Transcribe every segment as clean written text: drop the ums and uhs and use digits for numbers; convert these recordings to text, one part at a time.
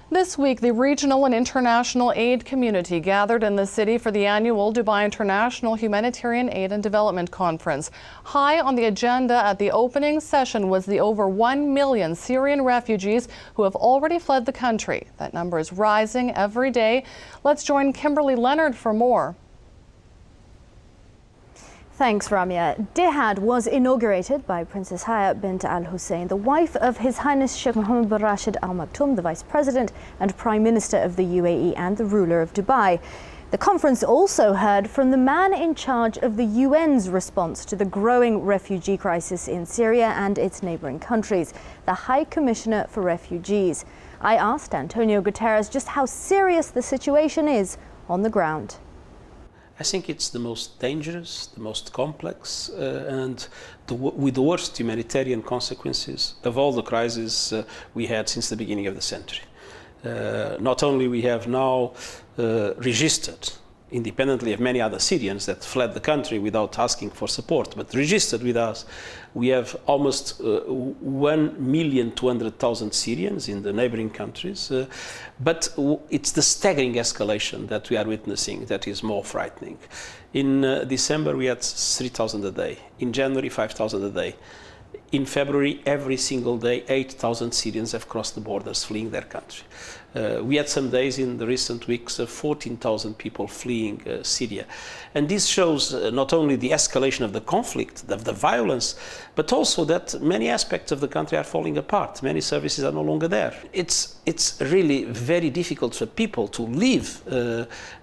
This week, the regional and international aid community gathered in the city for the annual Dubai International Humanitarian Aid and Development Conference. High on the agenda at the opening session was the over 1 million Syrian refugees who have already fled the country. That number is rising every day. Let's join Kimberley Leonard for more. Thanks, Ramya. Dihad was inaugurated by Princess Haya bint Al Hussein, the wife of His Highness Sheikh Mohammed bin Rashid Al Maktoum, the Vice President and Prime Minister of the UAE and the ruler of Dubai. The conference also heard from the man in charge of the UN's response to the growing refugee crisis in Syria and its neighbouring countries, the High Commissioner for Refugees. I asked Antonio Guterres just how serious the situation is on the ground. I think it's the most dangerous, the most complex, and with the worst humanitarian consequences of all the crises we had since the beginning of the century. Not only we have now registered, independently of many other Syrians that fled the country without asking for support, but registered with us, we have almost 1,200,000 Syrians in the neighboring countries. But it's the staggering escalation that we are witnessing that is more frightening. In December, we had 3,000 a day. In January, 5,000 a day. In February, every single day, 8,000 Syrians have crossed the borders fleeing their country. We had some days in the recent weeks of 14,000 people fleeing Syria. And this shows not only the escalation of the conflict, of the violence, but also that many aspects of the country are falling apart. Many services are no longer there. It's really very difficult for people to live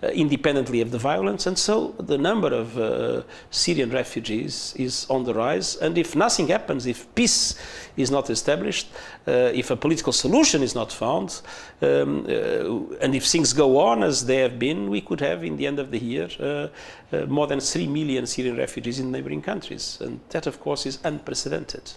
independently of the violence. And so the number of Syrian refugees is on the rise. And if nothing happens, if peace is not established, if a political solution is not found, and if things go on as they have been, we could have, in the end of the year, more than 3 million Syrian refugees in neighboring countries. And that, of course, is unprecedented.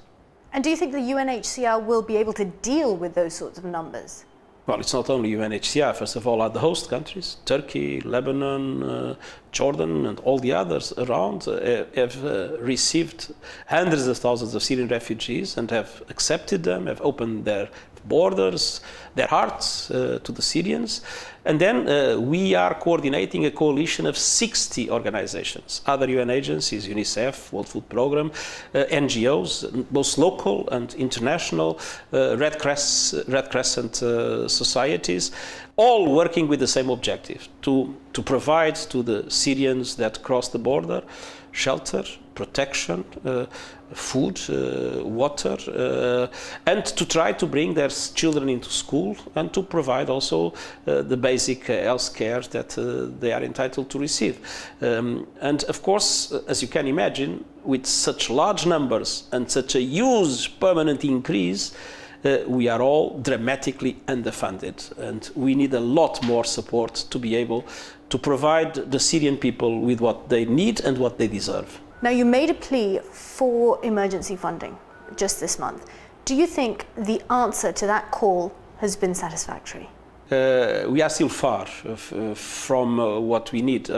And do you think the UNHCR will be able to deal with those sorts of numbers? Well, it's not only UNHCR. First of all, are the host countries, Turkey, Lebanon, Jordan, and all the others around have received hundreds of thousands of Syrian refugees and have accepted them, have opened their borders, their hearts to the Syrians. And then we are coordinating a coalition of 60 organizations, other UN agencies, UNICEF, World Food Programme, NGOs, both local and international, Red Crescent societies, all working with the same objective, to provide to the Syrians that cross the border shelter, protection, food, water, and to try to bring their children into school and to provide also the basic health care that they are entitled to receive. And of course, as you can imagine, with such large numbers and such a huge permanent increase, we are all dramatically underfunded, and we need a lot more support to be able to provide the Syrian people with what they need and what they deserve. Now, you made a plea for emergency funding just this month. Do you think the answer to that call has been satisfactory? We are still far from what we need.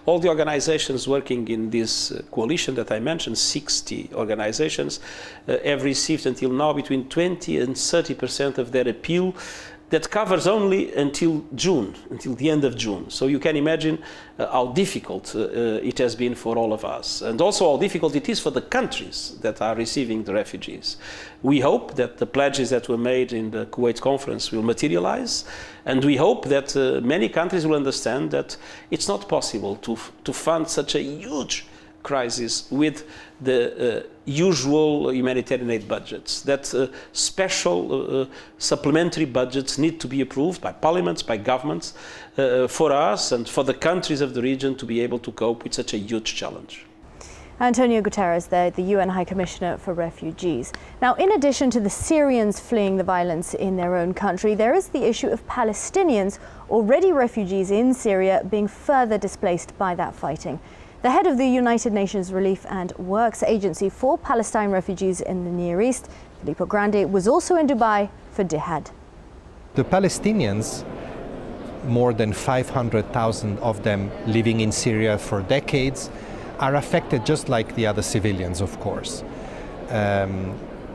All the organizations working in this coalition that I mentioned, 60 organizations, have received until now between 20 and 30% of their appeal. That covers only until June, until the end of June. So you can imagine how difficult it has been for all of us, and also how difficult it is for the countries that are receiving the refugees. We hope that the pledges that were made in the Kuwait conference will materialize, and we hope that many countries will understand that it's not possible to fund such a huge crisis with the usual humanitarian aid budgets, that special supplementary budgets need to be approved by parliaments, by governments, for us and for the countries of the region to be able to cope with such a huge challenge. Antonio Guterres there, the UN High Commissioner for Refugees. Now, in addition to the Syrians fleeing the violence in their own country, there is the issue of Palestinians, already refugees in Syria, being further displaced by that fighting. The head of the United Nations Relief and Works Agency for Palestine refugees in the Near East, Filippo Grandi, was also in Dubai for Dihad. The Palestinians, more than 500,000 of them living in Syria for decades, are affected just like the other civilians, of course.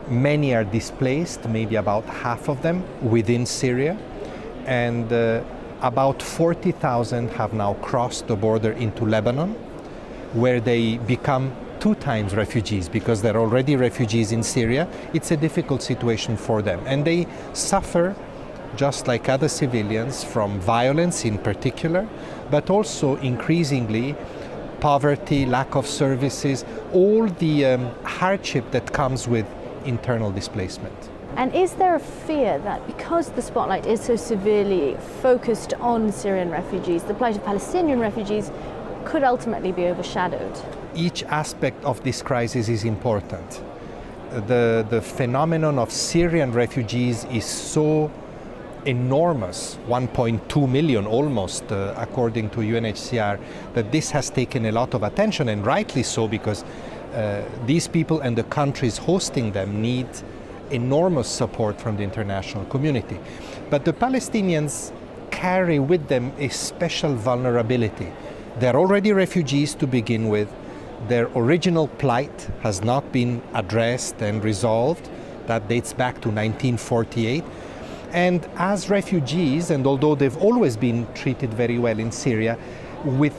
Many are displaced, maybe about half of them within Syria. and about 40,000 have now crossed the border into Lebanon, where they become 2 times refugees because they're already refugees in Syria. It's a difficult situation for them, and they suffer just like other civilians from violence in particular, but also increasingly poverty, lack of services, all the hardship that comes with internal displacement. And is there a fear that because the spotlight is so severely focused on Syrian refugees, the plight of Palestinian refugees could ultimately be overshadowed? Each aspect of this crisis is important. The phenomenon of Syrian refugees is so enormous, 1.2 million almost, according to UNHCR, that this has taken a lot of attention, and rightly so, because these people and the countries hosting them need enormous support from the international community. But the Palestinians carry with them a special vulnerability. They're already refugees to begin with. Their original plight has not been addressed and resolved. That dates back to 1948. And as refugees, and although they've always been treated very well in Syria, with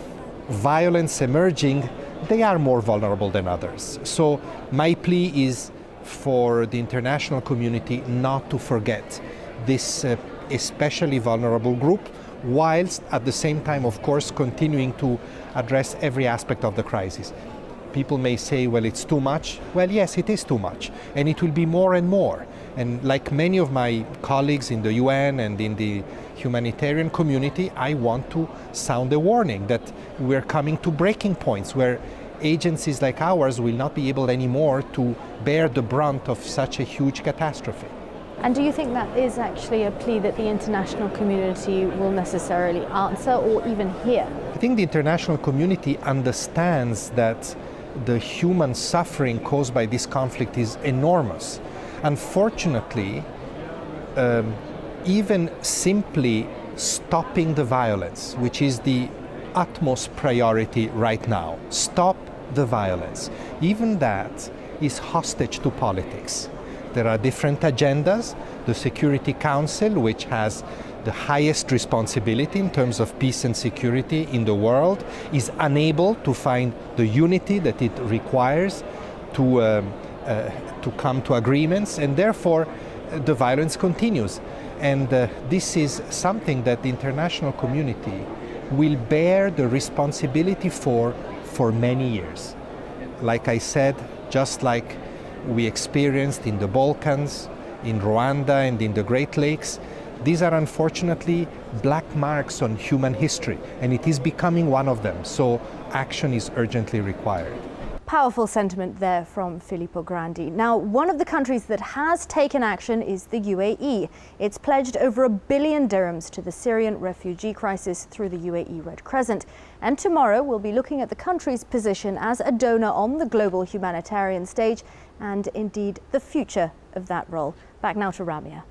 violence emerging, they are more vulnerable than others. So my plea is for the international community not to forget this especially vulnerable group, whilst at the same time, of course, continuing to address every aspect of the crisis. People may say, well, it's too much. Well, yes, it is too much, and it will be more and more. And like many of my colleagues in the UN and in the humanitarian community, I want to sound a warning that we're coming to breaking points where agencies like ours will not be able anymore to bear the brunt of such a huge catastrophe. And do you think that is actually a plea that the international community will necessarily answer or even hear? I think the international community understands that the human suffering caused by this conflict is enormous. Unfortunately, even simply stopping the violence, which is the utmost priority right now, stop the violence, even that is hostage to politics. There are different agendas. The Security Council, which has the highest responsibility in terms of peace and security in the world, is unable to find the unity that it requires to come to agreements, and therefore the violence continues. And this is something that the international community will bear the responsibility for many years. Like I said, just like we experienced in the Balkans, in Rwanda, and in the Great Lakes, these are unfortunately black marks on human history, and it is becoming one of them. So action is urgently required. Powerful sentiment there from Filippo Grandi. Now, one of the countries that has taken action is the UAE. It's pledged over $1 billion dirhams to the Syrian refugee crisis through the UAE Red Crescent. And tomorrow we'll be looking at the country's position as a donor on the global humanitarian stage and indeed the future of that role. Back now to Ramia.